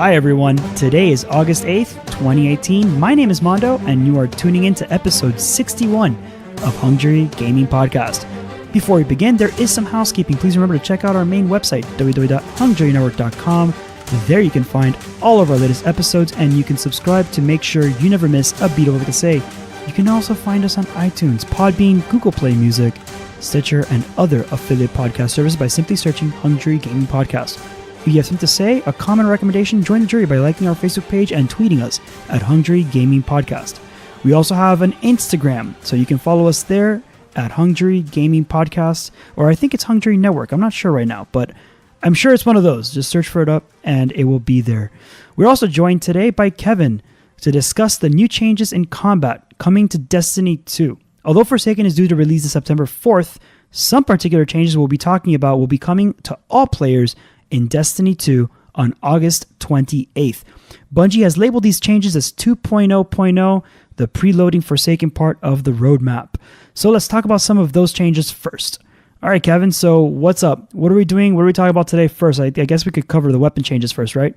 Hi everyone, today is August 8th, 2018. My name is Mondo, and you are tuning in to episode 61 of Hungry Gaming Podcast. Before we begin, there is some housekeeping. Please remember to check out our main website, www.hungrynetwork.com. There you can find all of our latest episodes, and you can subscribe to make sure you never miss a beat of what to say. You can also find us on iTunes, Podbean, Google Play Music, Stitcher, and other affiliate podcast services by simply searching Hungry Gaming Podcast. If you have something to say, a comment or recommendation, join the jury by liking our Facebook page and tweeting us at Hungry Gaming Podcast. We also have an Instagram, so you can follow us there at Hungry Gaming Podcast, or I think it's Hungry Network. I'm not sure right now, but I'm sure it's one of those. Just search for it up and it will be there. We're also joined today by Kevin to discuss the new changes in combat coming to Destiny 2. Although Forsaken is due to release September 4th, some particular changes we'll be talking about will be coming to all players in Destiny 2 on August 28th. Bungie has labeled these changes as 2.0.0, the preloading Forsaken part of the roadmap. So let's talk about some of those changes first. All right, Kevin, so what's up? What are we doing? What are we talking about today first? I guess we could cover the weapon changes first, right?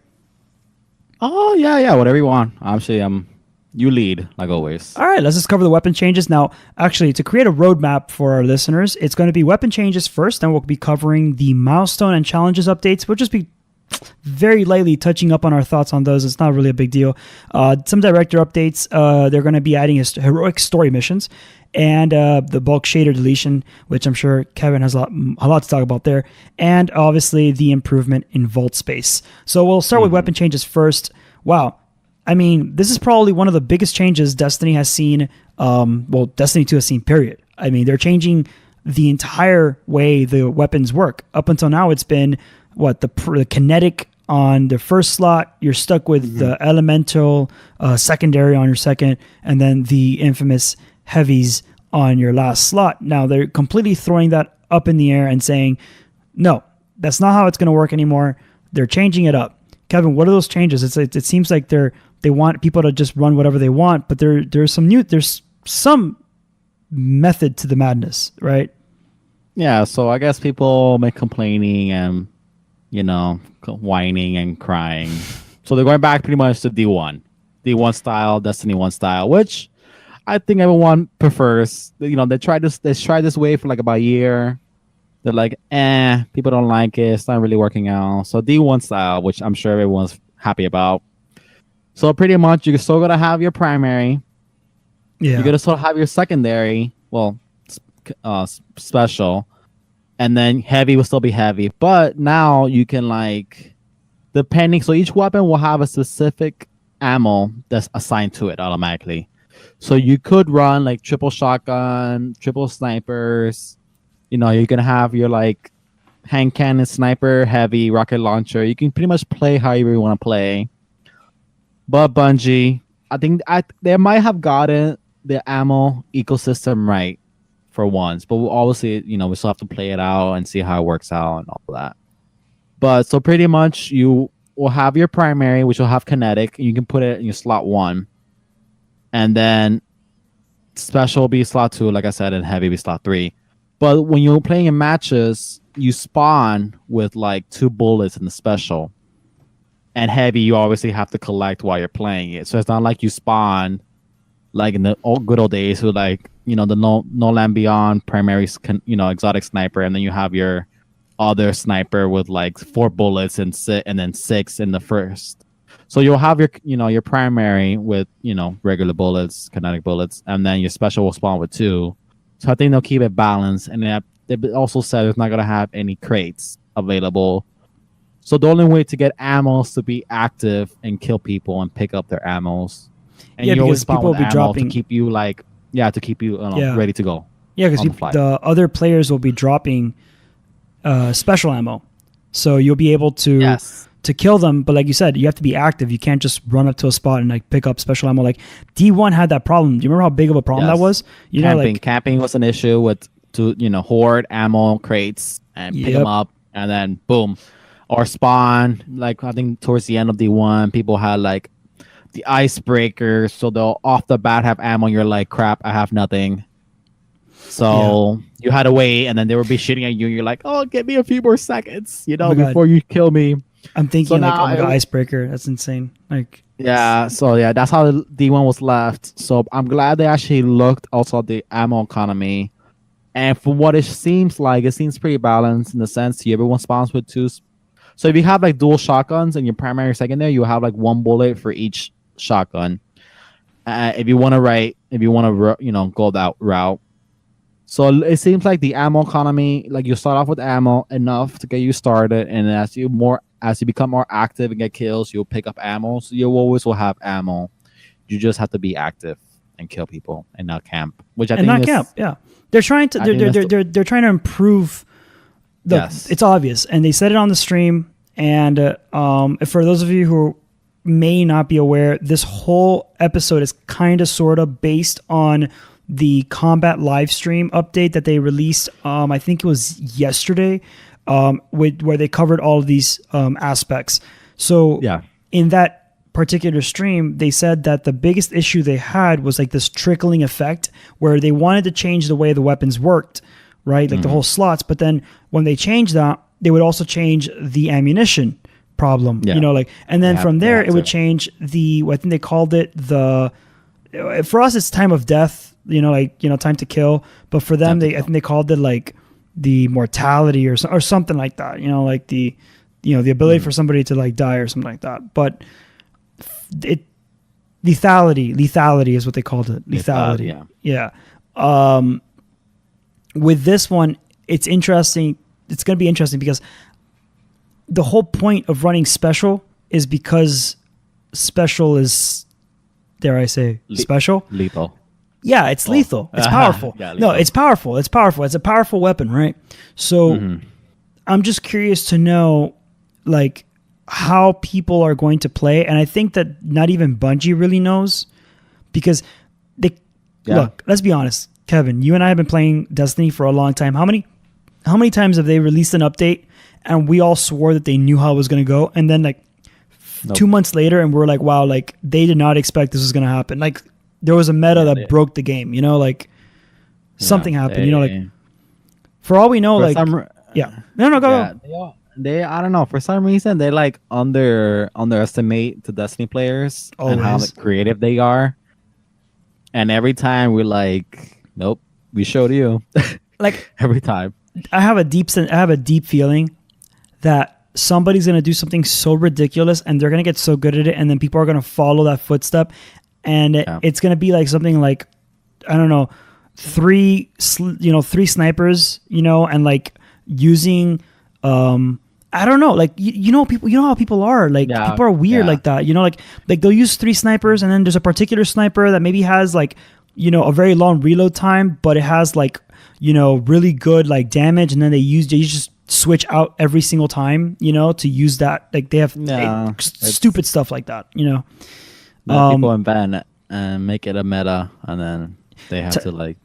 Oh, yeah, whatever you want. Obviously, you lead, like always. All right, let's just cover the weapon changes. Now, actually, to create a roadmap for our listeners, it's going to be weapon changes first, then we'll be covering the milestone and challenges updates. We'll just be very lightly touching up on our thoughts on those. It's not really a big deal. Some director updates, they're going to be adding heroic story missions and the bulk shader deletion, which I'm sure Kevin has a lot to talk about there, and obviously the improvement in vault space. So we'll start with weapon changes first. Wow. I mean, this is probably one of the biggest changes Destiny has seen, Destiny 2 has seen, period. I mean, they're changing the entire way the weapons work. Up until now, it's been, the kinetic on the first slot, you're stuck with the elemental secondary on your second, and then the infamous heavies on your last slot. Now, they're completely throwing that up in the air and saying, no, that's not how it's going to work anymore. They're changing it up. Kevin, what are those changes? It seems like they want people to just run whatever they want, but there's some method to the madness, right? Yeah, so I guess people may complaining and, whining and crying. So they're going back pretty much to D1 style, Destiny 1 style, which I think everyone prefers. They tried this way for like about a year. They're like, people don't like it. It's not really working out. So D1 style, which I'm sure everyone's happy about. So pretty much you're still going to have your primary. Yeah. You're going to still have your secondary, special. And then heavy will still be heavy. But now you can depending. So each weapon will have a specific ammo that's assigned to it automatically. So you could run like triple shotgun, triple snipers. You're going to have your hand cannon, sniper, heavy, rocket launcher. You can pretty much play however you want to play. But Bungie, I think they might have gotten the ammo ecosystem right for once. But obviously, we still have to play it out and see how it works out and all that. But so pretty much you will have your primary, which will have kinetic. You can put it in your slot 1. And then special will be slot 2, like I said, and heavy will be slot 3. But when you're playing in matches, you spawn with 2 bullets in the special. And heavy, you obviously have to collect while you're playing it. So it's not like you spawn like in the good old days with the No Land Beyond primary, exotic sniper. And then you have your other sniper with 4 bullets and then 6 in the first. So you'll have your primary with, regular bullets, kinetic bullets. And then your special will spawn with 2. So I think they'll keep it balanced. And they also said it's not going to have any crates available. So the only way to get ammos to be active and kill people and pick up their ammos. And you always spawn with ammo to keep you ready to go. Yeah, because the other players will be dropping special ammo. So you'll be able to kill them. But like you said, you have to be active. You can't just run up to a spot and pick up special ammo. D1 had that problem. Do you remember how big of a problem that was? Camping was an issue hoard ammo crates and pick them up and then boom. Or spawn, I think towards the end of D1, people had the icebreaker, so they'll off the bat have ammo. And you're like, crap, I have nothing. So you had to wait, and then they would be shooting at you. And you're like, oh, give me a few more seconds, before you kill me. I'm thinking So like, now oh my god, icebreaker. That's insane. Like, yeah, so yeah, that's how the D1 was left. So I'm glad they actually looked also at the ammo economy. And from what it seems like, it seems pretty balanced in the sense everyone spawns with two. So if you have like dual shotguns in your primary or secondary, you have like one bullet for each shotgun. If you want to go that route. So it seems like the ammo economy, like you start off with ammo enough to get you started, and as you become more active and get kills, you'll pick up ammo. So you always will have ammo. You just have to be active and kill people and not camp, which I and think not is camp. Yeah, they're trying to. They're trying to improve. Yes. It's obvious, and they said it on the stream. And for those of you who may not be aware, this whole episode is kind of sort of based on the combat live stream update that they released. I think it was yesterday, where they covered all of these aspects. So Yeah. in that particular stream, they said that the biggest issue they had was like this trickling effect where they wanted to change the way the weapons worked, right? Like the whole slots. But then when they changed that, they would also change the ammunition problem, Yeah. you know, like, and then from there have it would to. change I think they called it for us, it's time of death, time to kill. But for them, I think they called it like the mortality or something like that, like the ability for somebody to like die or something like that. But lethality is what they called it. Lethality. Yeah. With this one, it's interesting. It's going to be interesting because the whole point of running special is because special is, dare I say, special? Lethal. Yeah, it's lethal. It's powerful. Yeah, no, lethal. it's powerful. It's powerful. It's a powerful weapon, right? So I'm just curious to know, like, how people are going to play. And I think that not even Bungie really knows because look, let's be honest, Kevin, you and I have been playing Destiny for a long time. How many times have they released an update and we all swore that they knew how it was going to go? And then like 2 months later and we're like, wow, like they did not expect this was going to happen. Like there was a meta that broke the game, like something happened, like for all we know, like, go. They I don't know, for some reason they like underestimate the Destiny players and how like, creative they are. And every time we're like, nope, we showed you. Like every time. I have a deep feeling that somebody's going to do something so ridiculous and they're going to get so good at it, and then people are going to follow that footstep, and it's going to be like something like, I don't know, three snipers, and like using I don't know, like people, how people are, like people are weird like that, like they'll use 3 snipers, and then there's a particular sniper that maybe has like a very long reload time, but it has like really good like damage, and then you just switch out every single time, to use that. Like they have stupid stuff like that, people invent it and make it a meta, and then they have to like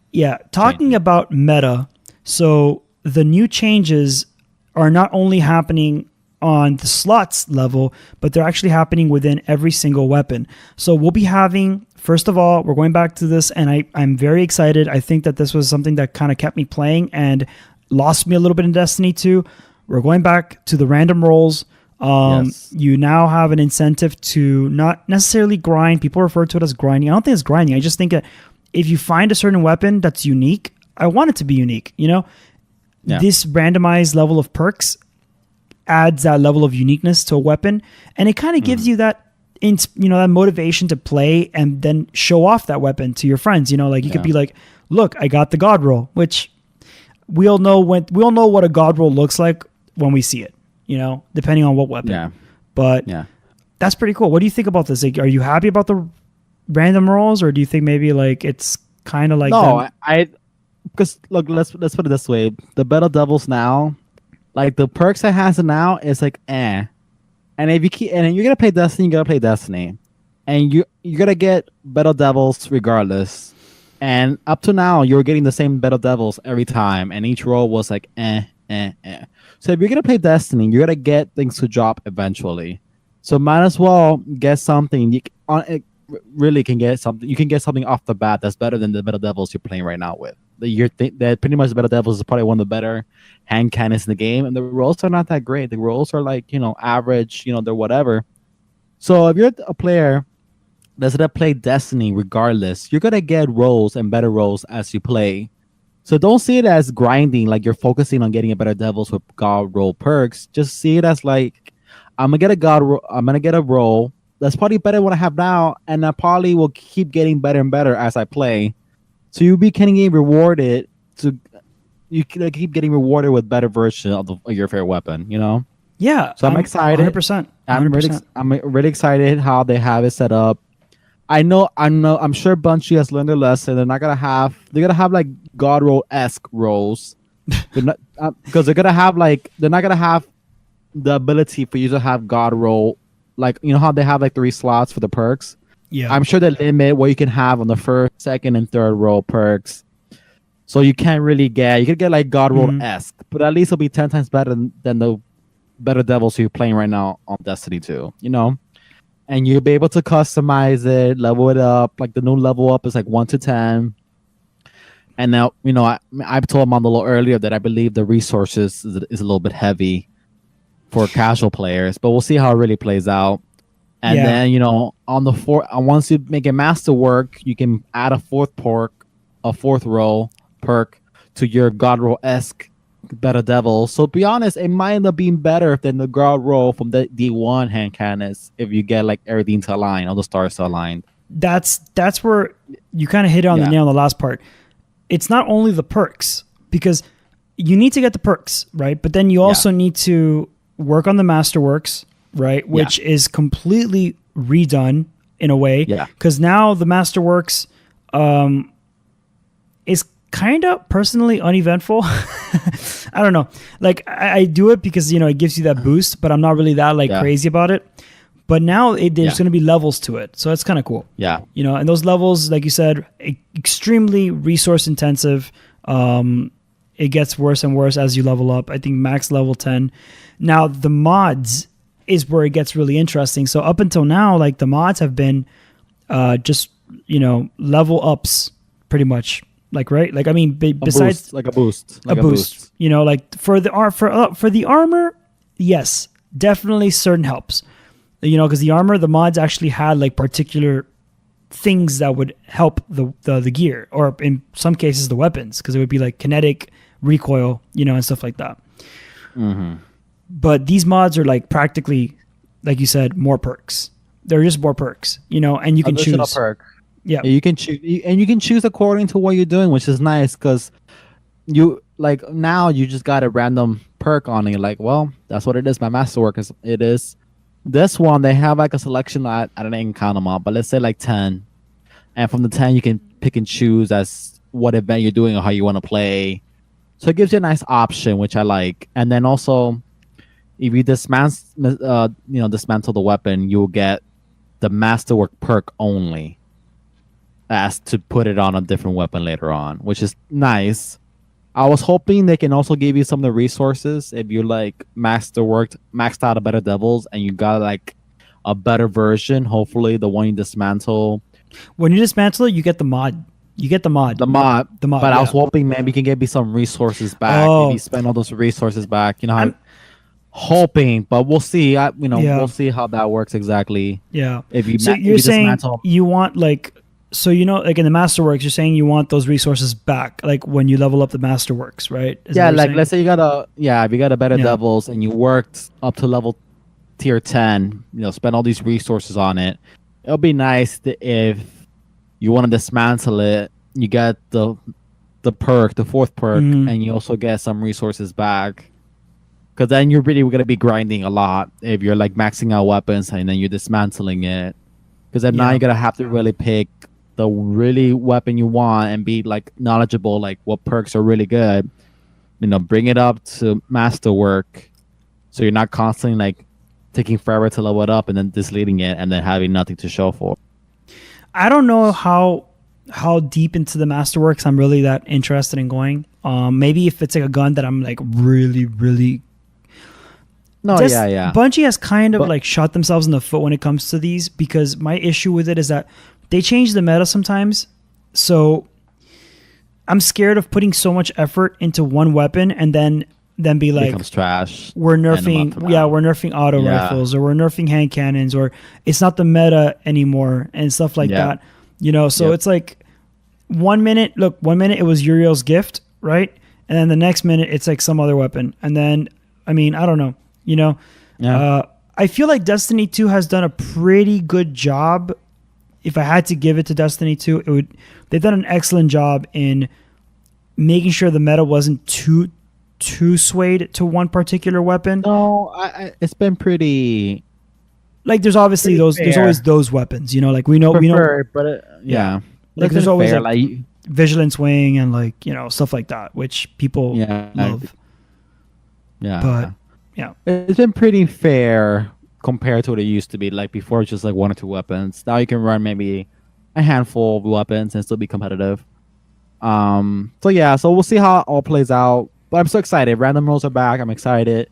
talking about meta. So the new changes are not only happening on the slots level, but they're actually happening within every single weapon. So we'll be having, first of all, we're going back to this, and I'm very excited. I think that this was something that kind of kept me playing and lost me a little bit in Destiny 2. We're going back to the random rolls. You now have an incentive to not necessarily grind. People refer to it as grinding. I don't think it's grinding. I just think that if you find a certain weapon that's unique, I want it to be unique, This randomized level of perks adds that level of uniqueness to a weapon, and it kind of gives you that that motivation to play and then show off that weapon to your friends. Like you could be like, look, I got the god roll, which we all know what a god roll looks like when we see it, depending on what weapon. Yeah. But that's pretty cool. What do you think about this? Like, are you happy about the random rolls, or do you think maybe like it's kind of like because look, let's put it this way: the Battle Devils now, like the perks it has now, is like and if you keep, and you're gonna play Destiny, you gotta play Destiny, and you're gonna get Battle Devils regardless. And up to now, you're getting the same Battle Devils every time, and each roll was like So if you're gonna play Destiny, you're gonna get things to drop eventually. So might as well get something. Really can get something. You can get something off the bat that's better than the Battle Devils you're playing right now with. that pretty much Better Devils is probably one of the better hand cannons in the game, and the rolls are not that great. The rolls are like average. They're whatever. So if you're a player that's gonna play Destiny, regardless, you're gonna get rolls and better rolls as you play. So don't see it as grinding, like you're focusing on getting a Better Devils with God roll perks. Just see it as like I'm gonna get a roll that's probably better than what I have now, and I probably will keep getting better and better as I play. So you'll be getting rewarded you keep getting rewarded with better version of your favorite weapon. Yeah. So I'm excited. 100%. I'm really excited how they have it set up. I'm sure Bungie has learned their lesson. They're gonna have like God roll-esque rolls. Because they're not gonna have the ability for you to have God roll, like how they have like 3 slots for the perks. Yeah. I'm sure they limit what you can have on the first, second, and third roll perks. So you can't really you could get like God roll-esque, but at least it'll be 10 times better than the Better Devils who you're playing right now on Destiny 2, and you'll be able to customize it, level it up. Like the new level up is like 1 to 10. And now, I've told Mondolo earlier that I believe the resources is a little bit heavy for casual players, but we'll see how it really plays out. And then, on the once you make a masterwork, you can add a fourth roll perk to your God roll-esque Better Devil. So to be honest, it might end up being better than the God roll from the D1 hand cannons if you get like everything to align, all the stars to align. That's where you kind of hit on the nail on the last part. It's not only the perks, because you need to get the perks, right? But then you also need to work on the masterworks, right? Which is completely redone in a way. Yeah. Because now the masterworks is kind of personally uneventful. I don't know. Like I do it because it gives you that boost, but I'm not really that crazy about it. But now there's going to be levels to it, so it's kind of cool. Yeah. And those levels, like you said, extremely resource intensive. It gets worse and worse as you level up. I think max level 10. Now the mods is where it gets really interesting. So up until now, like the mods have been just level ups pretty much. Like, right? Like, I mean, besides a boost. Like for the armor, yes, definitely certain helps. Because the armor, the mods actually had like particular things that would help the gear, or in some cases the weapons, because it would be like kinetic, recoil, and stuff like that. Mm-hmm. But these mods are like practically, like you said, more perks. They're just more perks, and you can choose. Perk. Yeah, you can choose, and you can choose according to what you're doing, which is nice because you like now you just got a random perk on it. You're like, well, that's what it is. My masterwork is. This one they have like a selection. I don't even count them all, but let's say like 10, and from the 10 you can pick and choose as what event you're doing or how you want to play. So it gives you a nice option, which I like. And then also, if you dismantle the weapon, you'll get the masterwork perk only, as to put it on a different weapon later on, which is nice. I was hoping they can also give you some of the resources if you like maxed out a Better Devils and you got like a better version. Hopefully, the one you dismantle. When you dismantle it, you get the mod. But I was hoping maybe you can get me some resources back. Maybe spend all those resources back. I'm hoping, but we'll see. We'll see how that works exactly. Yeah. If you you're saying you want like. So, like in the Masterworks, you're saying you want those resources back, like when you level up the Masterworks, right? Let's say you got a Better Devils and you worked up to level tier 10, spend all these resources on it. It'll be nice if you want to dismantle it, you get the perk, the fourth perk, and you also get some resources back. Because then you're really going to be grinding a lot if you're like maxing out weapons and then you're dismantling it. Because then now you're going to have to really pick the really weapon you want and be like knowledgeable, like what perks are really good. Bring it up to masterwork, so you're not constantly like taking forever to level it up and then deleting it and then having nothing to show for. I don't know how deep into the masterworks I'm really that interested in going. Maybe if it's like a gun that I'm like really, really. Bungie has kind of like shot themselves in the foot when it comes to these, because my issue with it is that they change the meta sometimes. So I'm scared of putting so much effort into one weapon and then be like, becomes trash. we're and a month nerfing, from yeah, now. we're nerfing auto rifles, or we're nerfing hand cannons, or it's not the meta anymore and stuff like that. You know, so it's like 1 minute it was Uriel's gift, right? And then the next minute it's like some other weapon. And then, I mean, I don't know, you know, I feel like Destiny 2 has done a pretty good job. If I had to give it to Destiny 2, they've done an excellent job in making sure the meta wasn't too swayed to one particular weapon. No, it's been pretty. Like there's obviously there's always those weapons, you know, like we know, but like there's always like Vigilance Wing and like, you know, stuff like that, which people love. But it's been pretty fair compared to what it used to be. Like before, just like 1 or 2 weapons. Now you can run maybe a handful of weapons and still be competitive. So we'll see how it all plays out. But I'm so excited. Random rolls are back. I'm excited,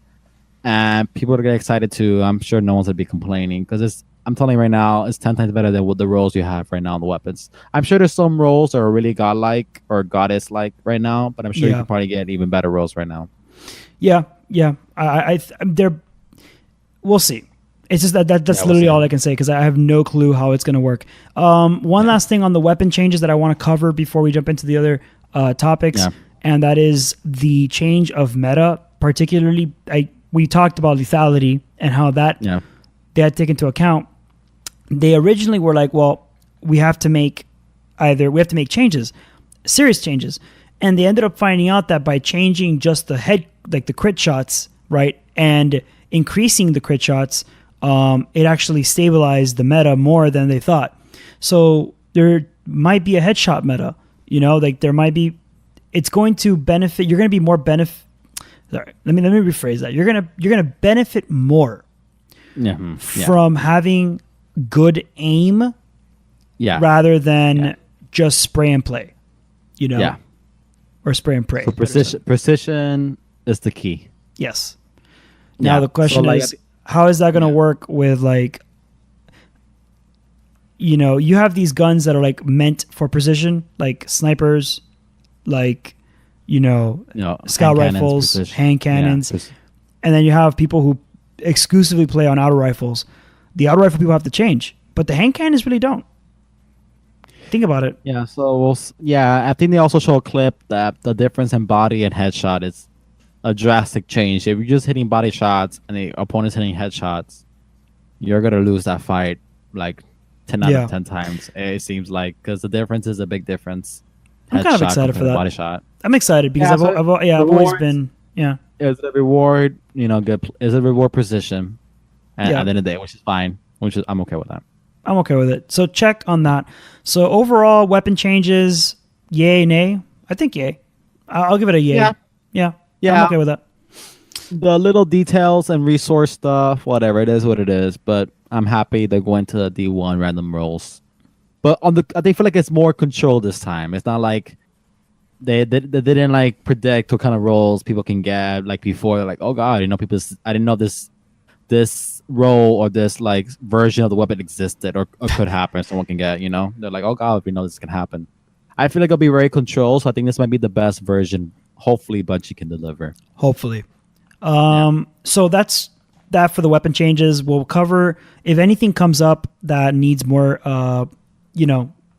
and people are getting excited too. I'm sure no one's gonna be complaining because I'm telling you right now, it's 10 times better than what the rolls you have right now on the weapons. I'm sure there's some rolls that are really godlike or goddess-like right now, but I'm sure you can probably get even better rolls right now. Yeah. We'll see. It's just that's literally all I can say because I have no clue how it's going to work. One last thing on the weapon changes that I want to cover before we jump into the other topics, and that is the change of meta. Particularly, we talked about lethality and how that they had taken into account. They originally were like, well, we have to make changes, serious changes, and they ended up finding out that by changing just the head, like the crit shots, right, and increasing the crit shots, it actually stabilized the meta more than they thought. So there might be a headshot meta, you know, like there might be. It's going to benefit. You're going to be more benefit. Sorry, let me rephrase that. You're gonna benefit more from having good aim, rather than just spray and play, you know, or spray and pray. So precision is the key. Yes. Now the question is, how is that going to work with like, you know, you have these guns that are like meant for precision, like snipers, like, you know scout rifles, hand cannons, and then you have people who exclusively play on auto rifles. The auto rifle people have to change, but the hand cannons really don't. Think about it. Yeah. So I think they also show a clip that the difference in body and headshot is a drastic change. If you're just hitting body shots and the opponent's hitting headshots, you're gonna lose that fight like 10 out of 10 times. It seems like because the difference is a big difference. I'm kind of excited for that. Body shot. I'm excited because I've always been Is the reward good? Is the reward precision? At the end of the day, which is fine. I'm okay with that. I'm okay with it. So check on that. So overall, weapon changes, yay, nay? I think yay. I'll give it a yay. Yeah. I'm okay with that. The little details and resource stuff, whatever, it is what it is. But I'm happy they're going to the D1 random rolls. But they feel like it's more controlled this time. It's not like they didn't like predict what kind of rolls people can get like before. Like, oh god, I didn't know this role or this like version of the weapon existed or could happen. Someone can get, you know. They're like, oh god, we know this can happen. I feel like it'll be very controlled. So I think this might be the best version. Hopefully, Bungie can deliver. Hopefully. So that's that for the weapon changes. We'll cover if anything comes up that needs more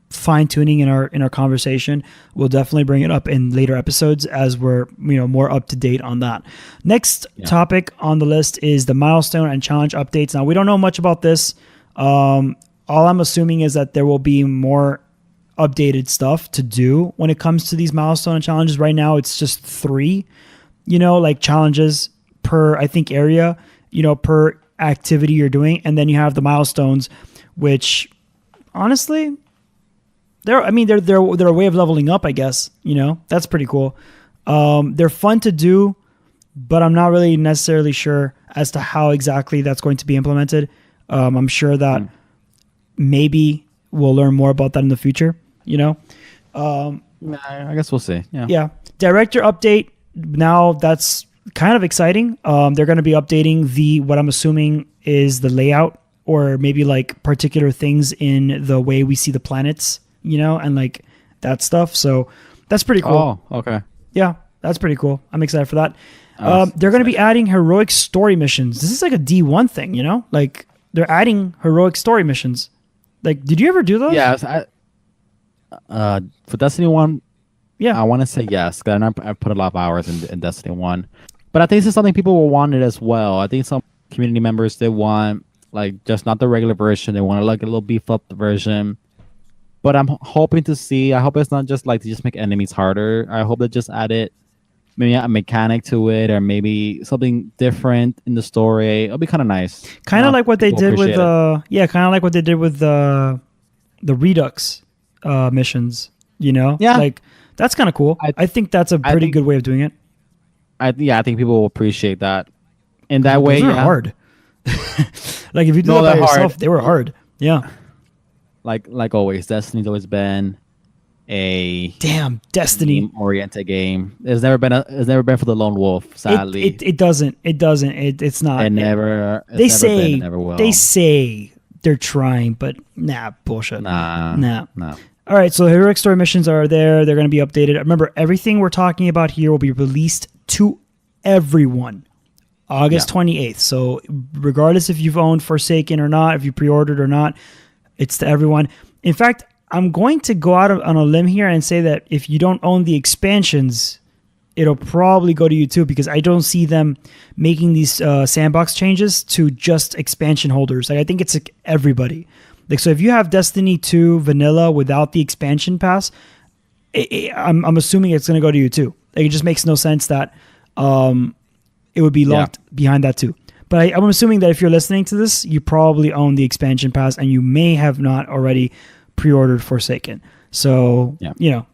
fine tuning in our conversation. We'll definitely bring it up in later episodes as we're more up to date on that. Next topic on the list is the milestone and challenge updates. Now we don't know much about this. All I'm assuming is that there will be more updated stuff to do when it comes to these milestone and challenges. Right now it's just 3, like challenges per, I think, area, per activity you're doing. And then you have the milestones, which honestly, they're a way of leveling up, I guess. That's pretty cool. They're fun to do, but I'm not really necessarily sure as to how exactly that's going to be implemented. I'm sure that maybe we'll learn more about that in the future. I guess we'll see. Yeah. Director update. Now that's kind of exciting. They're going to be updating what I'm assuming is the layout, or maybe like particular things in the way we see the planets, and like that stuff. So That's pretty cool. Oh, okay. Yeah, that's pretty cool. I'm excited for that. Oh, They're going to be adding heroic story missions. This is like a D1 thing, you know? Like, they're adding heroic story missions. Like, did you ever do those? Yes. For Destiny 1, Yeah. I want to say yes. Because I put a lot of hours in Destiny 1. But I think this is something people will want it as well. I think some community members, they want, like, just not the regular version. They want to, like, a little beef up version. But I'm hoping to see, I hope it's not just like to just make enemies harder. I hope they just added maybe a mechanic to it, or maybe something different in the story. It'll be kind of nice. Kind of like what they did with it. kind of like what they did with the Redux missions, you know? Yeah. Like, that's kind of cool. I think that's a pretty good way of doing it. I think people will appreciate that. In that way, those are hard. Like, if you do that by yourself, they were hard. Yeah. Like always, Destiny's always been a Destiny oriented game. It's never been for the lone wolf. Sadly, it doesn't. It's not. It never. They say it never will. They say they're trying, but bullshit. Nah. All right, so the heroic story missions are there. They're going to be updated. Remember, everything we're talking about here will be released to everyone August 28th. So regardless if you've owned Forsaken or not, if you pre-ordered or not, it's to everyone. In fact, I'm going to go out on a limb here and say that if you don't own the expansions, it'll probably go to you too, because I don't see them making these sandbox changes to just expansion holders. Like, I think it's like everybody. Like, so if you have Destiny 2 vanilla without the expansion pass, I'm assuming it's going to go to you too. Like, it just makes no sense that it would be locked behind that too. But I'm assuming that if you're listening to this, you probably own the expansion pass and you may have not already pre-ordered Forsaken. So,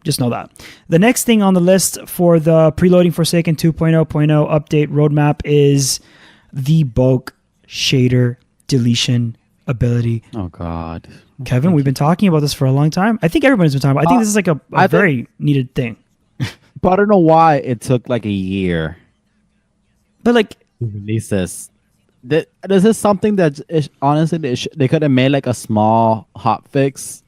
just know that. The next thing on the list for the preloading Forsaken 2.0.0 update roadmap is the bulk shader deletion ability. Oh, God. Kevin, we've been talking about this for a long time. I think everybody's been talking about it. I think this is like a very needed thing. But I don't know why it took like a year. But like, to release this. This is something that honestly they could have made like a small hot fix,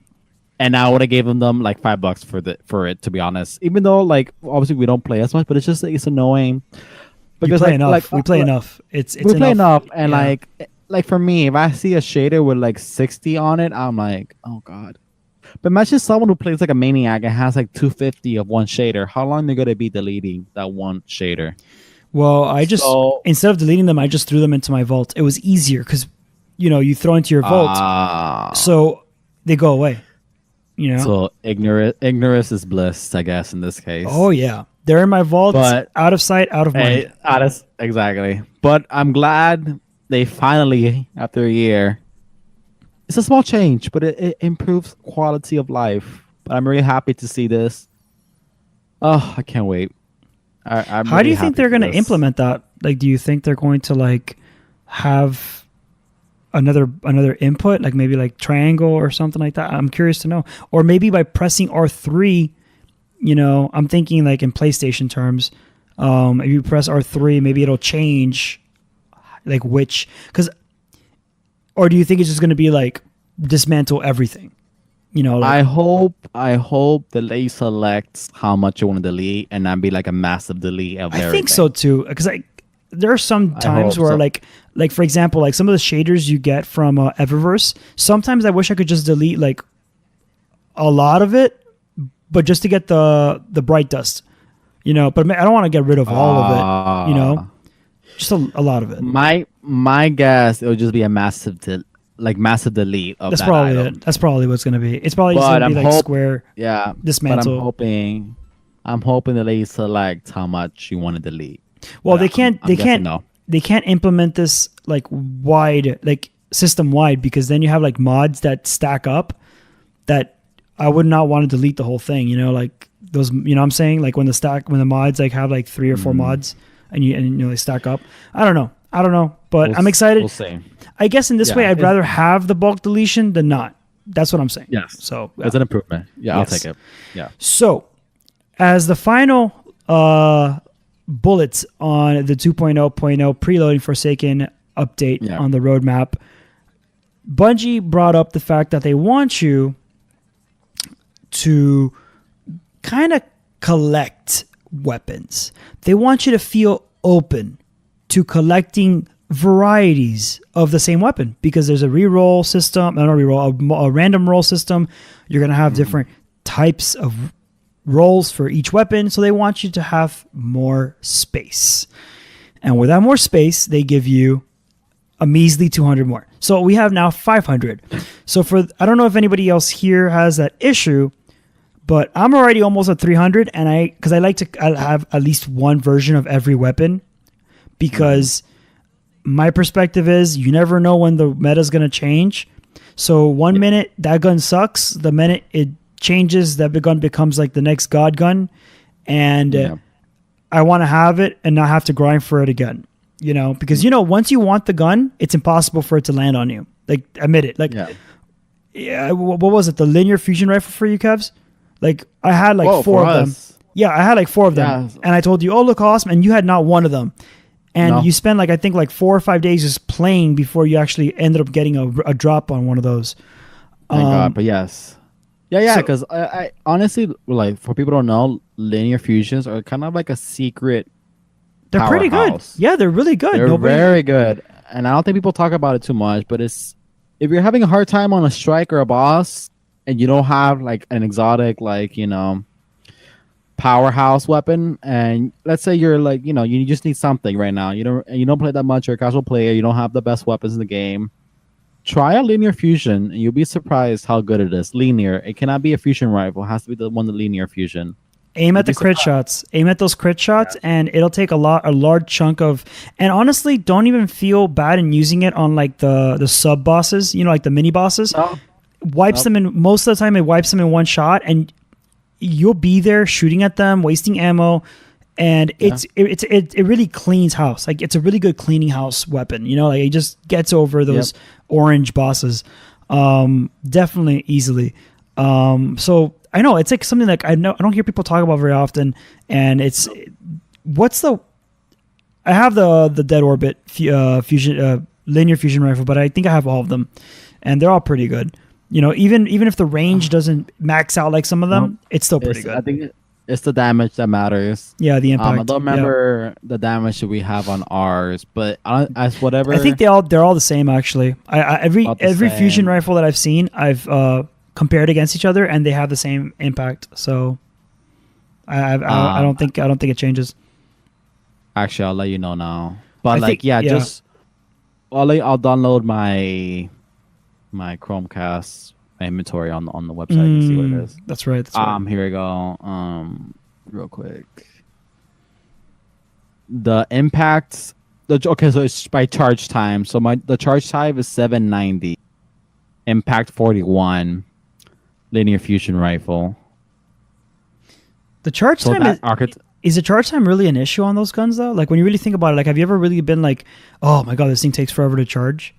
and I would have given them like $5 for it, to be honest. Even though, like, obviously we don't play as much, but it's just it's annoying because we play enough. We play enough, and like for me, if I see a shader with like 60 on it, I'm like, oh God. But imagine someone who plays like a maniac and has like 250 of one shader. How long are they gonna be deleting that one shader? Well, I just instead of deleting them, I just threw them into my vault. It was easier because, you throw into your vault, so they go away. So ignorance is bliss, I guess, in this case. Oh yeah, they're in my vault, but out of sight, out of mind. Exactly. But I'm glad they finally, after a year, it's a small change, but it improves quality of life. But I'm really happy to see this. Oh, I can't wait. How do you think they're going to implement that? Like, do you think they're going to like have another input, like maybe like triangle or something like that? I'm curious to know. Or maybe by pressing R3, I'm thinking like in PlayStation terms. If you press R3, maybe it'll change like which, or do you think it's just going to be like dismantle everything? I hope the lay selects how much you want to delete and not be like a massive delete of everything. I think so too, because there are some times where like for example, like some of the shaders you get from Eververse, sometimes I wish I could just delete like a lot of it, but just to get the bright dust, but I don't want to get rid of all of it, just a lot of it. My guess, it would just be a massive delete of That's that probably item. it. That's probably what's going to be. It's probably just going to be like square. Yeah, dismantle. But I'm hoping that they select how much you want to delete. Well, they can't implement this like wide, like system wide, because then you have like mods that stack up that I would not want to delete the whole thing. Like those. What I'm saying, like when the mods like have like 3 or 4 mods and they stack up. I don't know, but I'm excited. We'll see. I guess in this way, I'd rather have the bulk deletion than not. That's what I'm saying. Yes. So it's an improvement. Yeah, yes. I'll take it. Yeah. So as the final bullets on the 2.0.0 preloading Forsaken update on the roadmap, Bungie brought up the fact that they want you to kind of collect weapons. They want you to feel open to collecting varieties of the same weapon because there's a reroll system, not a reroll, a random roll system. You're going to have different types of rolls for each weapon. So they want you to have more space. And with that more space, they give you a measly 200 more. So we have now 500. So I don't know if anybody else here has that issue, but I'm already almost at 300, and because I like to have at least one version of every weapon, because my perspective is you never know when the meta is going to change. So 1 minute that gun sucks, the minute it changes, that gun becomes like the next god gun, and I want to have it and not have to grind for it again. Because once you want the gun, it's impossible for it to land on you. Like, admit it. Like, what was it? The linear fusion rifle for you, Kevs? Like, I had like four of them. Yeah, I had like four of them. And I told you, oh, look awesome. And you had not one of them. And you spent I think 4 or 5 days just playing before you actually ended up getting a drop on one of those. Thank God, but yes. Yeah, because I honestly, like, for people who don't know, linear fusions are kind of like a secret. They're pretty good. Yeah, they're really good. They're very good. And I don't think people talk about it too much, but if you're having a hard time on a strike or a boss and you don't have like an exotic, like, powerhouse weapon, and let's say you're like, you just need something right now. You don't play that much, you're a casual player, you don't have the best weapons in the game. Try a linear fusion and you'll be surprised how good it is. Linear. It cannot be a fusion rifle. It has to be the linear fusion. Aim at the crit shots. Aim at those crit shots, and it'll take a large chunk of. And honestly, don't even feel bad in using it on like the sub bosses. Like the mini bosses. Wipes them in most of the time. It wipes them in one shot, and you'll be there shooting at them, wasting ammo, and it really cleans house. Like, it's a really good cleaning house weapon. Like, it just gets over those orange bosses, definitely easily. So. I know it's like something like I don't hear people talk about very often, and I have the Dead Orbit fusion linear fusion rifle, but I think I have all of them, and they're all pretty good. Even if the range doesn't max out like some of them, it's still pretty good. I think it's the damage that matters. Yeah, the impact. I don't remember the damage that we have on ours, but as whatever. I think they're all the same actually. Every fusion rifle that I've seen, I've compared against each other, and they have the same impact. So I don't think it changes. Actually, I'll let you know now. But just I'll download my Chromecast inventory on the website and see what it is. That's right. Here we go. Real quick. The impacts. Okay, so it's by charge time. So the charge time is 790. Impact 41. Linear fusion rifle. The charge time is the charge time really an issue on those guns though? Like, when you really think about it, like, have you ever really been like, oh my god, this thing takes forever to charge?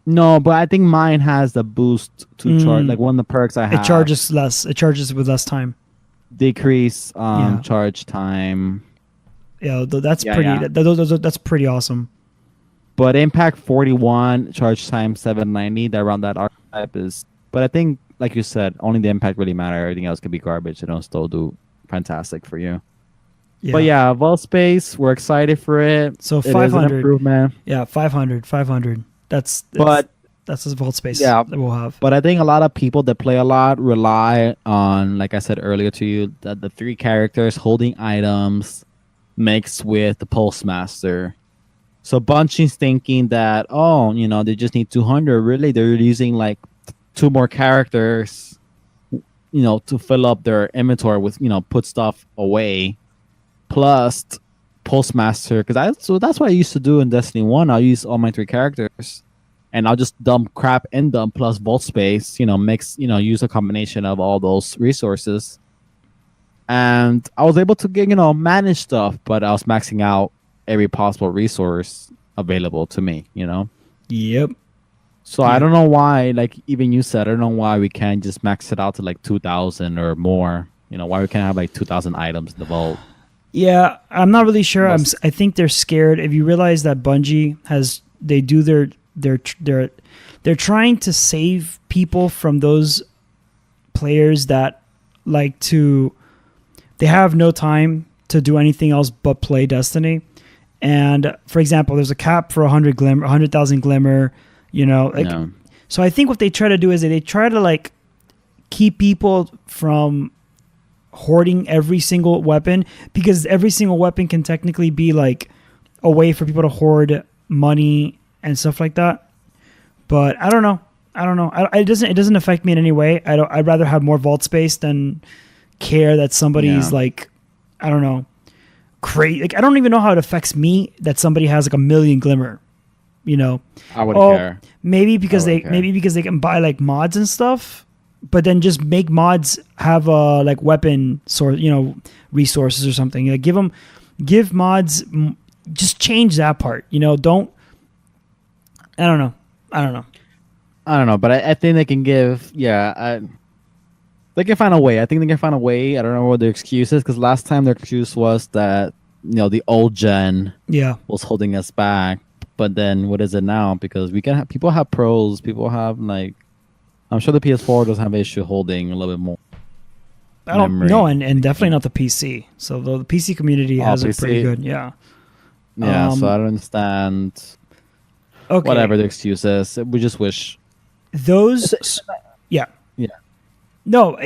No, but I think mine has the boost to charge. Like, one of the perks I have. It charges less. It charges with less time. Decrease charge time. Yeah, that's pretty. That's pretty awesome. But impact 41, charge time 790. That around that archetype is. But I think, like you said, only the impact really matters. Everything else could be garbage. It'll still do fantastic for you. Yeah. But yeah, vault space, we're excited for it. So 500 improvement. Yeah, 500. That's the vault space that we'll have. But I think a lot of people that play a lot rely on, like I said earlier to you, that the 3 characters holding items mixed with the postmaster. So Bungie's thinking that, they just need 200. Really, they're using like 2 more characters, to fill up their inventory with, put stuff away, plus postmaster. That's what I used to do in Destiny 1. I'll use all my 3 characters, and I'll just dump crap in them plus vault space. Mix. Use a combination of all those resources, and I was able to get manage stuff, but I was maxing out every possible resource available to me. Yep. So I don't know why, like even you said, I don't know why we can't just max it out to like 2,000 or more. Why we can't have like 2,000 items in the vault. Yeah, I'm not really sure. I think they're scared. If you realize that Bungie they're trying to save people from those players that like to they have no time to do anything else but play Destiny. And for example, there's a cap for 100,000 glimmer, No. So I think what they try to do is they try to like keep people from hoarding every single weapon, because every single weapon can technically be like a way for people to hoard money and stuff like that. But I don't know. It doesn't affect me in any way. I'd rather have more vault space than care that somebody's like, I don't know, crazy. Like, I don't even know how it affects me that somebody has like 1 million glimmer. I wouldn't care. Maybe because they can buy like mods and stuff, but then just make mods have a like weapon source, resources or something. Like give mods, just change that part. Don't. I don't know, but I think they can give. Yeah, they can find a way. I think they can find a way. I don't know what their excuse is, because last time their excuse was that the old gen was holding us back. But then what is it now? Because we can have, people have pros, people have like, I'm sure the PS4 doesn't have an issue holding a little bit more. I don't know, and definitely not the PC. So the PC community has it pretty good. Yeah. Yeah. So I don't understand. Okay. Whatever the excuse is, we just wish those. Yeah. Yeah. No,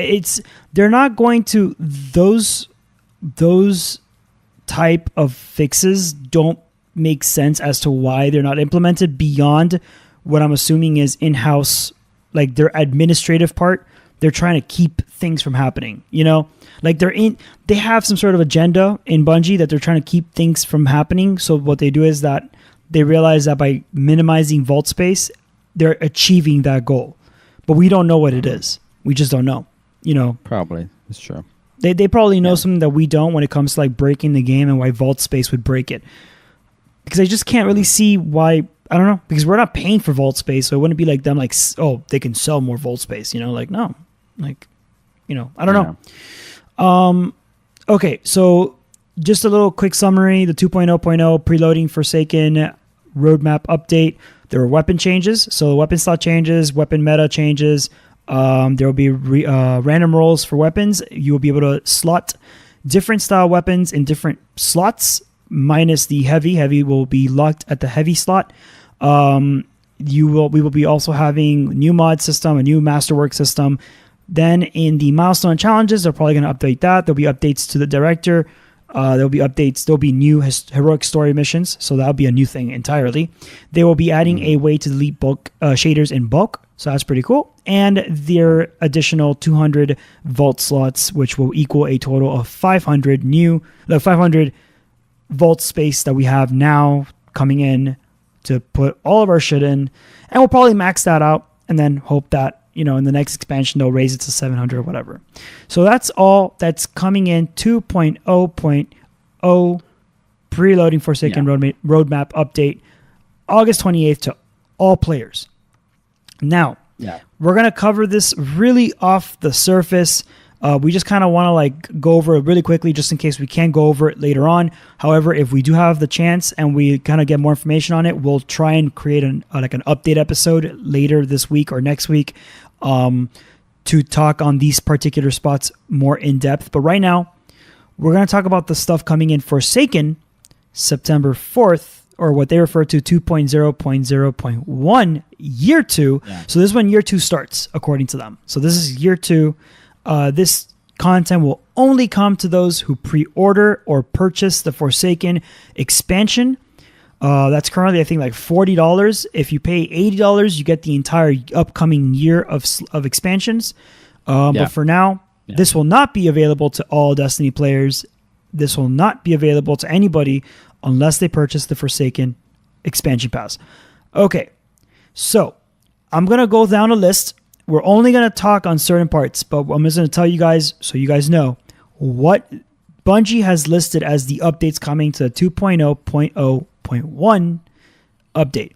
they're not going to those type of fixes don't make sense as to why they're not implemented beyond what I'm assuming is in-house, like their administrative part. They're trying to keep things from happening, like they have some sort of agenda in Bungie that they're trying to keep things from happening. So what they do is that they realize that by minimizing vault space, they're achieving that goal, but we don't know what it is. We just don't know, Probably. It's true. They probably know something that we don't when it comes to like breaking the game and why vault space would break it. Because I just can't really see why. I don't know, because we're not paying for vault space, so it wouldn't be like them like, oh, they can sell more vault space, like no, like, I don't know. Okay, so just a little quick summary: the 2.0.0 preloading Forsaken roadmap update. There were weapon changes, so the weapon slot changes, weapon meta changes. There will be random rolls for weapons. You will be able to slot different style weapons in different slots, minus the heavy. Heavy will be locked at the heavy slot. We will be also having new mod system, a new masterwork system. Then in the milestone challenges, they're probably going to update that. There'll be updates to the director. There'll be updates. There'll be new heroic story missions. So that'll be a new thing entirely. They will be adding a way to delete bulk shaders in bulk. So that's pretty cool. And their additional 200 vault slots, which will equal a total of 500 vault space that we have now coming in to put all of our shit in. And we'll probably max that out and then hope that, in the next expansion, they'll raise it to 700 or whatever. So that's all that's coming in 2.0.0 preloading Forsaken roadmap update, August 28th to all players. Now, we're going to cover this really off the surface. We just kind of want to like go over it really quickly just in case we can go over it later on. However, if we do have the chance and we kind of get more information on it, we'll try and create an update episode later this week or next week to talk on these particular spots more in depth. But right now, we're going to talk about the stuff coming in Forsaken September 4th, or what they refer to 2.0.0.1 year 2. Yeah. So this is when year 2 starts, according to them. So this is year 2. This content will only come to those who pre-order or purchase the Forsaken expansion. That's currently, I think, like $40. If you pay $80, you get the entire upcoming year of expansions. But for now, this will not be available to all Destiny players. This will not be available to anybody unless they purchase the Forsaken expansion pass. Okay, so I'm going to go down a list. We're only going to talk on certain parts, but I'm just going to tell you guys so you guys know what Bungie has listed as the updates coming to the 2.0.0.1 update.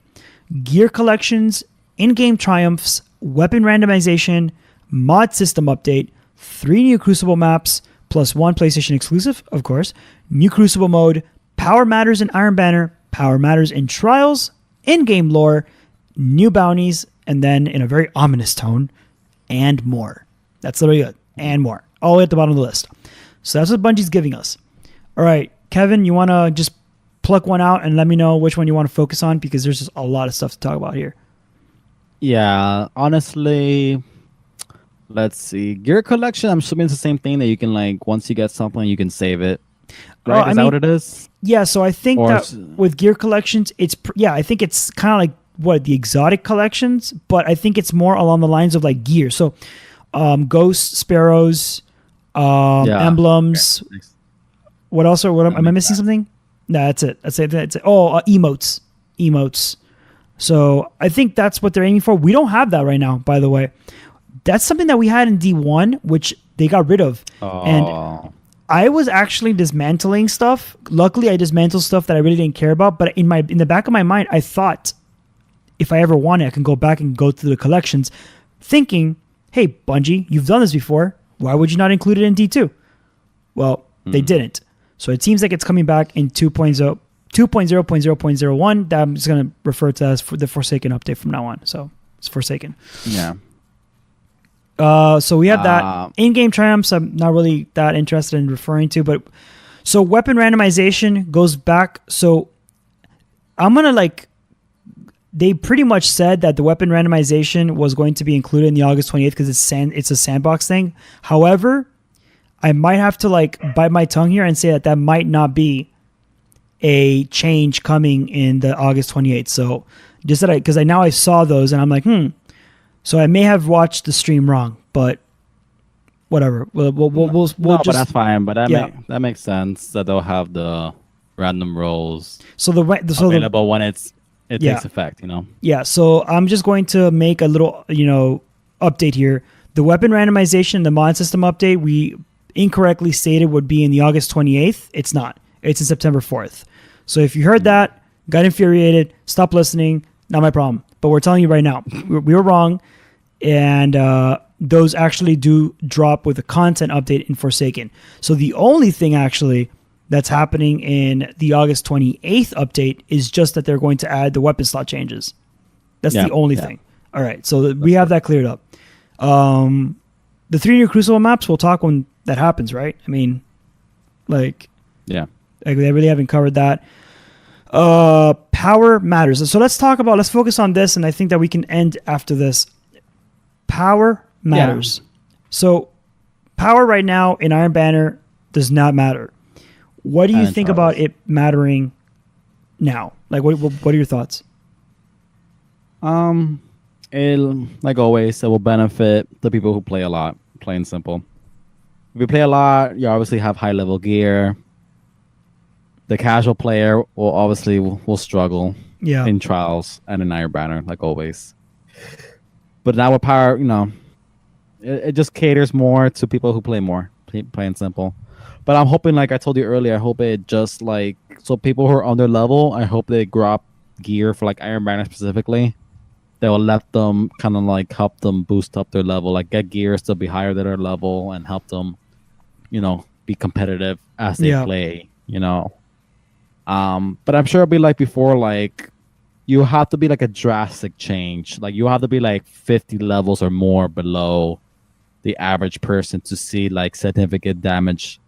Gear collections, in-game triumphs, weapon randomization, mod system update, 3 new Crucible maps, plus 1 PlayStation exclusive, of course, new Crucible mode, Power Matters in Iron Banner, Power Matters in Trials, in-game lore, new bounties, and then in a very ominous tone, and more. That's literally it. And more. All the way at the bottom of the list. So that's what Bungie's giving us. All right, Kevin, you want to just pluck one out and let me know which one you want to focus on, because there's just a lot of stuff to talk about here. Yeah, honestly, let's see. Gear collection, I'm assuming it's the same thing that you can like once you get something, you can save it. Right? Is that what it is? Yeah, so I think that with gear collections, I think it's kind of like the exotic collections, but I think it's more along the lines of like gear. So, ghosts, sparrows, emblems. Okay. What else? Am I missing something? No, that's it. That's it. Oh, emotes. So I think that's what they're aiming for. We don't have that right now, by the way. That's something that we had in D1, which they got rid of. And I was actually dismantling stuff. Luckily, I dismantled stuff that I really didn't care about. But in the back of my mind, I thought if I ever want it, I can go back and go through the collections, thinking, "Hey, Bungie, you've done this before. Why would you not include it in D2?" Well, they didn't. So it seems like it's coming back in 2.0.0.01. That I'm just going to refer to as the Forsaken update from now on. So it's Forsaken. Yeah. So we have that. In-game triumphs, I'm not really that interested in referring to. But so weapon randomization goes back. So I'm going to they pretty much said that the weapon randomization was going to be included in the August 28th because it's a sandbox thing. However, I might have to bite my tongue here and say that might not be a change coming in the August 28th. So just that because now I saw those and I'm like, So I may have watched the stream wrong, but whatever. We'll but that's fine. But that makes sense that they'll have the random rolls available when it takes effect. Yeah. So I'm just going to make a little update here. The weapon randomization, the mod system update, we incorrectly stated would be in the August 28th. It's not. It's in September 4th. So if you heard that, got infuriated, stop listening, not my problem. But we're telling you right now, we were wrong. And those actually do drop with a content update in Forsaken. So the only thing actually that's happening in the August 28th update is just that they're going to add the weapon slot changes. That's the only thing. All right. So we have that cleared up. The 3 new Crucible maps, we'll talk when that happens, right? I mean, they really haven't covered that. Power matters. So let's focus on this, and I think that we can end after this. Power matters. Yeah. So power right now in Iron Banner does not matter. What do you think about it mattering now? What are your thoughts? Like always, it will benefit the people who play a lot, plain simple. If you play a lot, you obviously have high level gear. The casual player will struggle in trials and in Iron Banner, like always. But now with power, it just caters more to people who play more, plain simple. But I'm hoping, like I told you earlier, I hope it just so people who are on their level, I hope they drop gear for Iron Banner specifically. They will let them kind of help them boost up their level, get gears to be higher than their level and help them, be competitive as they play, But I'm sure it'll be like before, you have to be a drastic change. You have to be 50 levels or more below the average person to see significant damage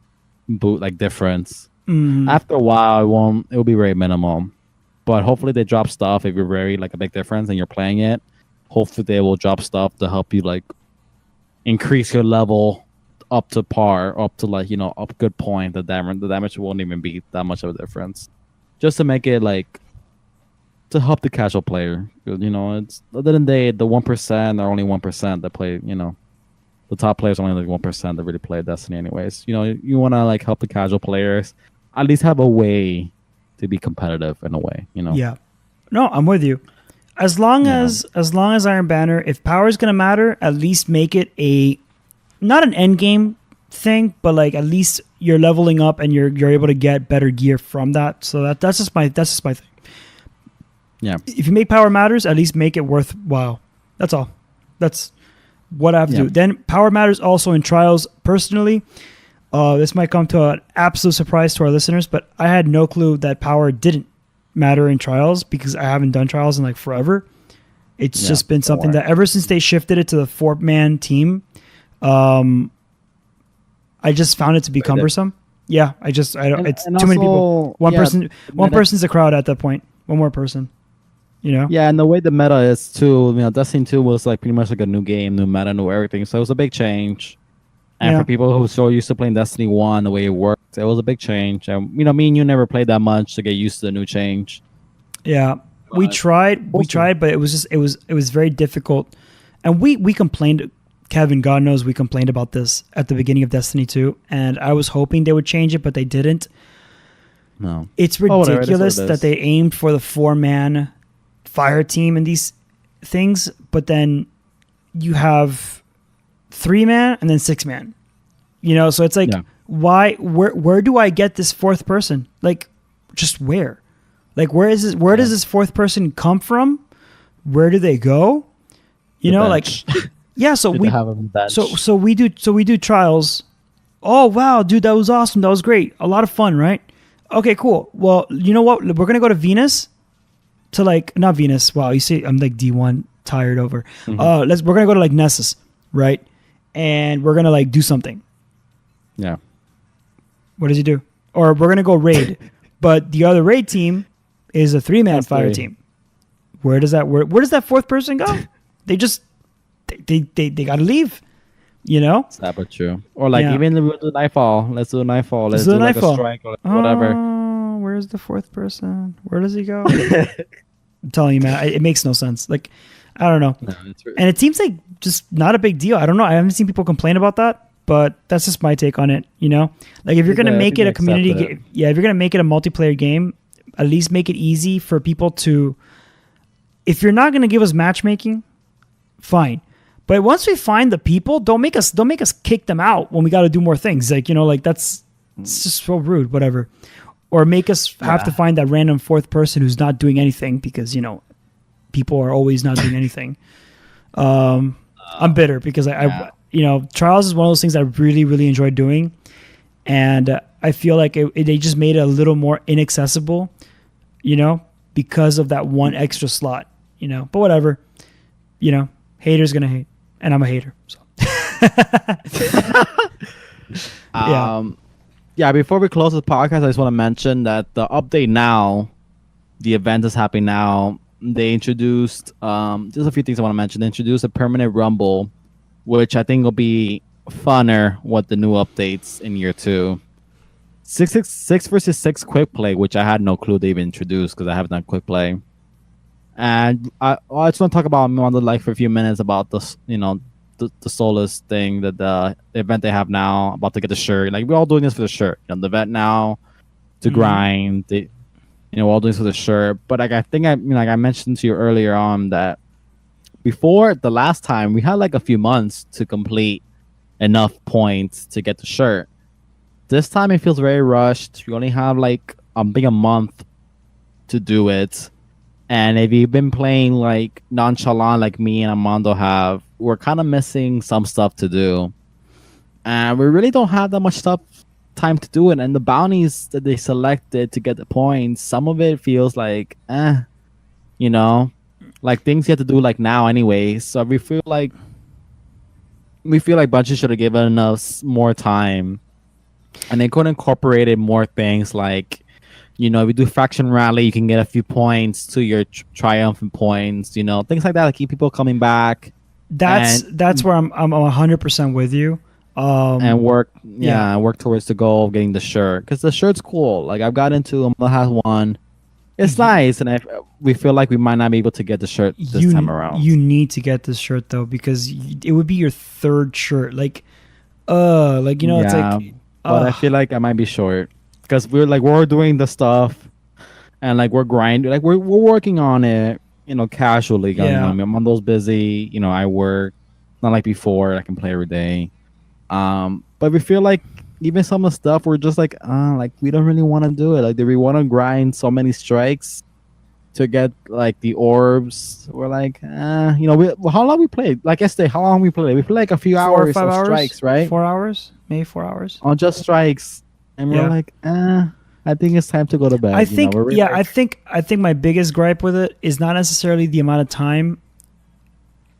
difference. After a while, it will be very minimal. But hopefully they drop stuff if you're very a big difference and you're playing it. Hopefully they will drop stuff to help you increase your level up to par, up to up good point. The damage won't even be that much of a difference. Just to make it to help the casual player. It's other than the 1% or only 1% that play. The top players are only 1% that really play Destiny, anyways. You want to help the casual players at least have a way to be competitive in a way. Yeah. No, I'm with you. As long as Iron Banner, if power is gonna matter, at least make it not an end game thing, but at least you're leveling up and you're able to get better gear from that. So that's just my thing. Yeah. If you make power matters, at least make it worthwhile. That's all. That's what I have to do. Then power matters also in trials. Personally, this might come to an absolute surprise to our listeners, but I had no clue that power didn't matter in trials because I haven't done trials in forever. It's just been something that ever since they shifted it to the 4-man team, I I just found it to be cumbersome. Yeah, I don't. It's and too many also, people. One yeah, person. One person's a crowd at that point. One more person. You know. Yeah, and the way the meta is too, Destiny 2 was like pretty much like a new game, new meta, new everything. So it was a big change. And Yeah. for people who are so used to playing Destiny 1, the way it worked, it was a big change. And me and you never played that much to get used to the new change. Yeah, we tried, but it was just it was very difficult, and we complained. Kevin, God knows, we complained about this at the beginning of Destiny 2, and I was hoping they would change it, but they didn't. No, It's ridiculous that they aimed for the 4-man fire team in these things, but then you have 3-man and then 6-man. You know, so it's like, why? Where do I get this fourth person? Like, just where? Like, where is this? Where does this fourth person come from? Where do they go? You know, bench. Like, yeah. So we do trials. Oh wow, dude, that was awesome. That was great. A lot of fun, right? Okay, cool. Well, you know what? We're gonna go to Venus. To like, not Venus. Wow, you see, I'm like D1 tired over. We're gonna go to like Nessus, right? And we're gonna like do something. Yeah. What does he do? Or we're gonna go raid, but the other raid team is a 3-man fire team. Where does that fourth person go? They just they gotta leave. You know? Is that but true? Or like even we'll do Nightfall. Let's do Nightfall. Let's do like a strike or whatever. Where's the fourth person? Where does he go? I'm telling you, man, it makes no sense. Like, I don't know. No, and it seems like just not a big deal. I don't know. I haven't seen people complain about that, but that's just my take on it. You know, like if you're gonna make it a community game, if you're gonna make it a multiplayer game, at least make it easy for people to. If you're not gonna give us matchmaking, fine. But once we find the people, don't make us kick them out when we got to do more things. Like, you know, like it's just so rude. Whatever. Or make us have to find that random fourth person who's not doing anything because, you know, people are always not doing anything. I'm bitter because I you know, Trials is one of those things I really, really enjoyed doing. And I feel like they just made it a little more inaccessible, you know, because of that one extra slot, you know. But whatever, you know, haters going to hate. And I'm a hater. So. Yeah, before we close the podcast, I just want to mention that the update now, the event is happening now. They introduced, there's a few things I want to mention. They introduced a permanent rumble, which I think will be funner with the new updates in year 2. 6 versus 6 quick play, which I had no clue they even introduced because I haven't done quick play. And I just want to talk about like for a few minutes about this, you know, the Solus thing, that the event they have now, about to get the shirt. Like, we're all doing this for the shirt. You know, the event now to grind. You know, we're all doing this for the shirt. But like, I think like I mentioned to you earlier on that before the last time we had like a few months to complete enough points to get the shirt. This time it feels very rushed. We only have like a month to do it. And if you've been playing like nonchalant like me and Armando have, we're kind of missing some stuff to do. And we really don't have that much time to do it. And the bounties that they selected to get the points, some of it feels like, you know, like things you have to do like now anyway. So we feel like Bungie should have given us more time. And they could have incorporated more things like, you know, if you do faction rally, you can get a few points to your triumphant points. You know, things like that to keep people coming back. That's where I'm 100% with you. And work towards the goal of getting the shirt, because the shirt's cool. Like, I've got into has one. It's nice, and we feel like we might not be able to get the shirt this time around. You need to get this shirt though, because it would be your third shirt. Like, you know, it's like. But I feel like I might be short. Because we're doing the stuff, and like we're grinding, like we're working on it, you know, casually. Yeah. I mean, Mondo's busy, you know, I work, not like before. I can play every day. But we feel like even some of the stuff we're just like we don't really want to do it. Like, do we want to grind so many strikes to get like the orbs? We're like, you know, how long we played? Like yesterday, how long we played? We played like a few hours 4 or 5 hours, strikes, right? 4 hours, maybe 4 hours on just strikes. And we're like, I think it's time to go to bed. I think, I think my biggest gripe with it is not necessarily the amount of time.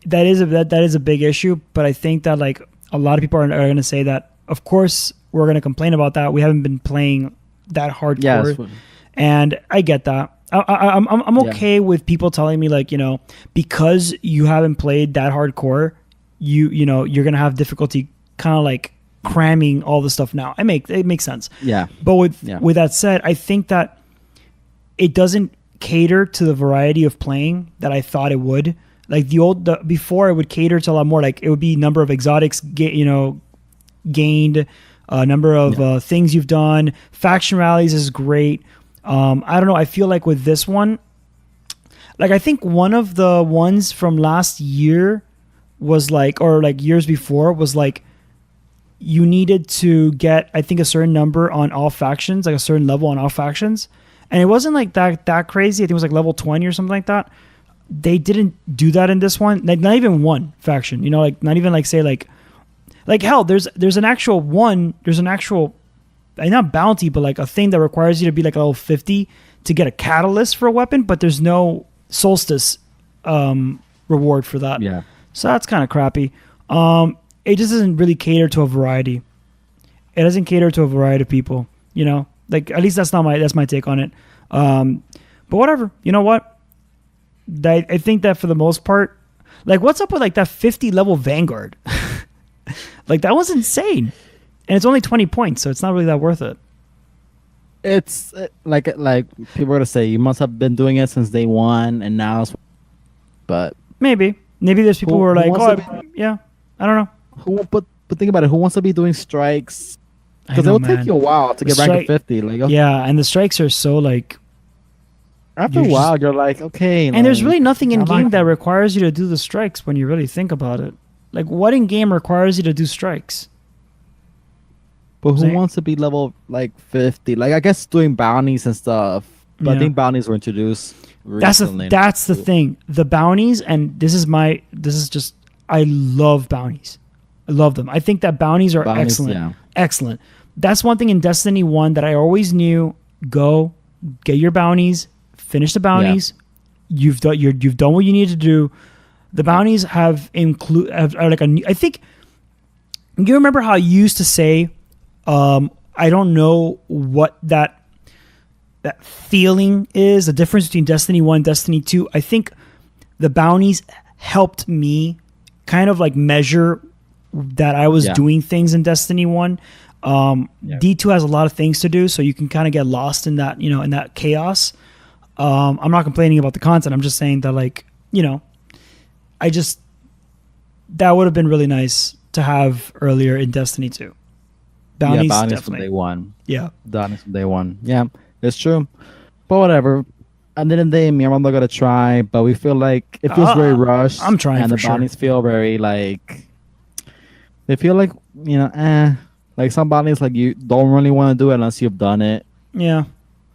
That is a big issue, but I think that like a lot of people are going to say that of course, we're gonna complain about that. We haven't been playing that hardcore, and I get that. I'm okay with people telling me like, because you haven't played that hardcore, you're gonna have difficulty kind of like cramming all the stuff now. It makes sense. Yeah. But with that said, I think that it doesn't cater to the variety of playing that I thought it would. Like before, it would cater to a lot more. Like it would be number of exotics, gained, number of things you've done. Faction rallies is great. I don't know. I feel like with this one, like I think one of the ones from last year was like, or like years before was like, you needed to get, I think, a certain number on all factions, like a certain level on all factions. And it wasn't like that crazy. I think it was like level 20 or something like that. They didn't do that in this one. Like not even one faction, like not even like say like hell, there's an actual not bounty, but like a thing that requires you to be like level 50 to get a catalyst for a weapon, but there's no solstice reward for that. Yeah. So that's kind of crappy. It just doesn't really cater to a variety. It doesn't cater to a variety of people, Like at least that's my take on it. But whatever. You know what? I think that for the most part, like what's up with like that 50 level Vanguard? Like that was insane. And it's only 20 points, so it's not really that worth it. It's like people are gonna say you must have been doing it since day one, and now it's. But maybe there's people who are like, I don't know. But think about it. Who wants to be doing strikes? Because it will take you a while to get rank 50. Like and the strikes are so like. After a while, you're like, okay. And there's really nothing in game that requires you to do the strikes when you really think about it. Like, what in game requires you to do strikes? But who wants to be level like 50? Like, I guess doing bounties and stuff. But I think bounties were introduced recently. That's the thing. The bounties, and I love bounties. I love them. I think that bounties are excellent. Yeah. Excellent. That's one thing in Destiny 1 that I always knew. Go, get your bounties, finish the bounties. Yeah. You've done what you need to do. The bounties are like I think you remember how you used to say, I don't know what that feeling is, the difference between Destiny 1 and Destiny 2. I think the bounties helped me kind of like measure that I was doing things in Destiny 1. D2 has a lot of things to do, so you can kind of get lost in that, in that chaos. I'm not complaining about the content. I'm just saying that, like, that would have been really nice to have earlier in Destiny 2. Bounties definitely. From day one. Yeah. Bounties from day one. Yeah, it's true. But whatever. And then me and Mando got to try, but we feel like it feels very rushed. I'm trying and for the bounties feel very like, they feel like, like some bounties like you don't really want to do it unless you've done it. Yeah.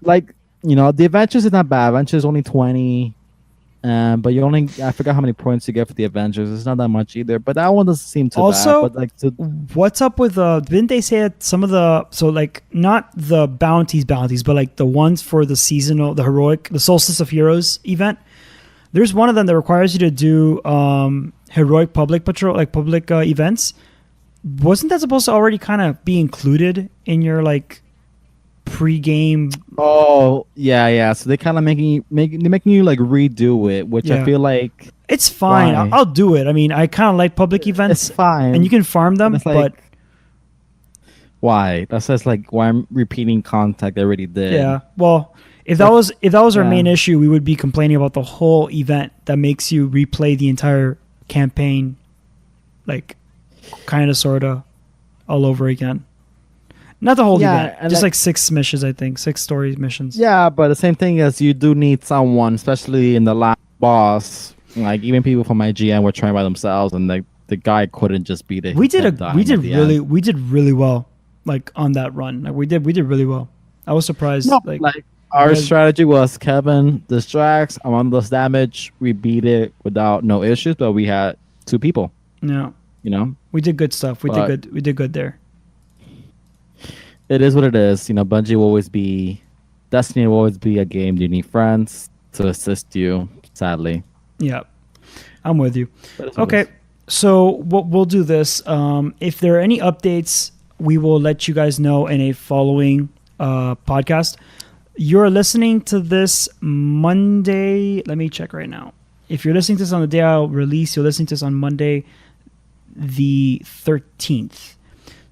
Like, the adventures is not bad. Adventures only 20. But I forgot how many points you get for the Avengers. It's not that much either. But that one doesn't seem too bad. But like, what's up with didn't they say that some of the, so like not the bounties, but like the ones for the seasonal, the Solstice of Heroes event, there's one of them that requires you to do heroic public patrol, like public events. Wasn't that supposed to already kind of be included in your like pre-game? Oh yeah. So they kind of making you like redo it, which I feel like it's fine. I'll do it. I mean, I kind of like public events. It's fine, and you can farm them, but why? That's just like why I'm repeating content I already did. Yeah. Well, if that was our main issue, we would be complaining about the whole event that makes you replay the entire campaign, like kind of sorta all over again. Not the whole event, just like 6 missions, I think. 6 story missions. Yeah, but the same thing is you do need someone, especially in the last boss. Like even people from my GM were trying by themselves, and the guy couldn't just beat it. We did really well, like on that run. Like, we did really well. I was surprised. No, like our strategy was Kevin distracts, Amanda does damage. We beat it without no issues, but we had 2 people. Yeah, we did good stuff. We did good there. It is what it is. Bungie will always be... Destiny will always be a game you need friends to assist you, sadly. Yeah. I'm with you. Okay. So we'll do this. If there are any updates we will let you guys know in a following podcast. You're listening to this Monday. Let me check right now. If you're listening to this on the day I'll release, you're listening to this on Monday the 13th.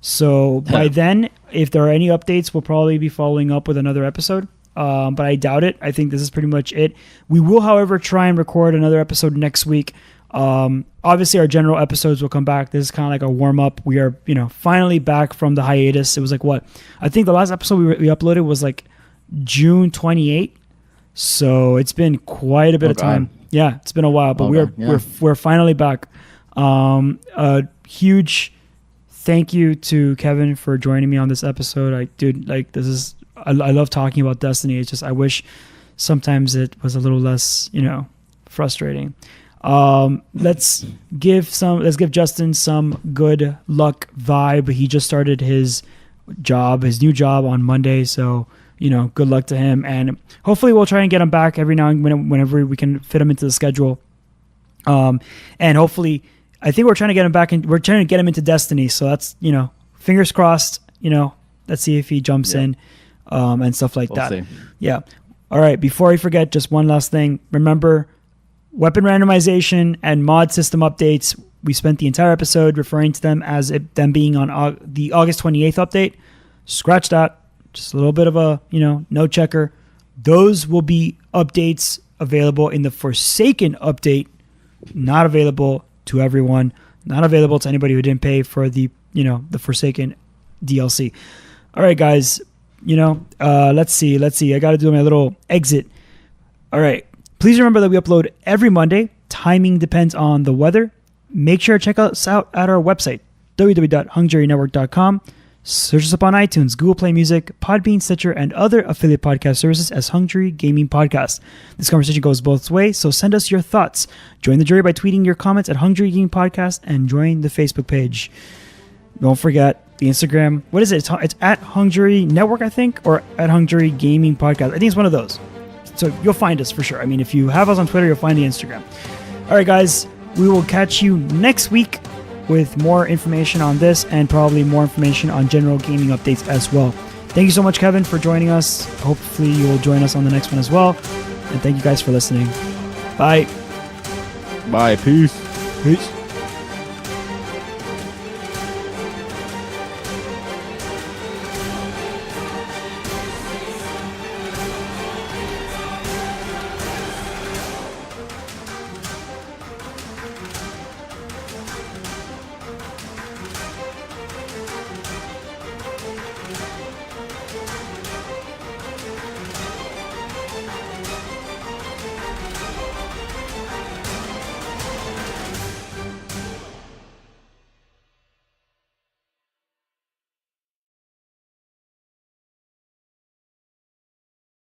So by then, if there are any updates, we'll probably be following up with another episode. But I doubt it. I think this is pretty much it. We will, however, try and record another episode next week. Obviously, our general episodes will come back. This is kind of like a warm-up. We are, finally back from the hiatus. It was like what? I think the last episode we uploaded was like June 28th. So it's been quite a bit of time. Yeah, it's been a while, but we're finally back. A huge thank you to Kevin for joining me on this episode. I love talking about Destiny. It's just I wish sometimes it was a little less, frustrating. Let's give Justin some good luck vibe. He just started his new job on Monday, so good luck to him. And hopefully we'll try and get him back every now and then whenever we can fit him into the schedule. And hopefully, I think we're trying to get him back and we're trying to get him into Destiny. So that's, fingers crossed, let's see if he jumps in, and stuff like that. See. Yeah. All right. Before I forget, just one last thing. Remember, weapon randomization and mod system updates. We spent the entire episode referring to them as them being on the August 28th update. Scratch that. Just a little bit of a, no checker. Those will be updates available in the Forsaken update, not available to everyone, not available to anybody who didn't pay for the Forsaken DLC. All right, guys, let's see. I got to do my little exit. All right. Please remember that we upload every Monday. Timing depends on the weather. Make sure to check us out at our website, www.hungjurynetwork.com. Search us up on iTunes, Google Play Music, Podbean, Stitcher, and other affiliate podcast services as Hungry Gaming Podcast. This conversation goes both ways, so send us your thoughts. Join the jury by tweeting your comments at Hungry Gaming Podcast and join the Facebook page. Don't forget the Instagram. What is it? It's at Hungry Network, I think, or at Hungry Gaming Podcast. I think it's one of those. So you'll find us for sure. I mean, if you have us on Twitter, you'll find the Instagram. All right, guys, we will catch you next week with more information on this and probably more information on general gaming updates as well. Thank you so much, Kevin, for joining us. Hopefully you will join us on the next one as well. And thank you guys for listening. Bye. Bye. Peace. Peace.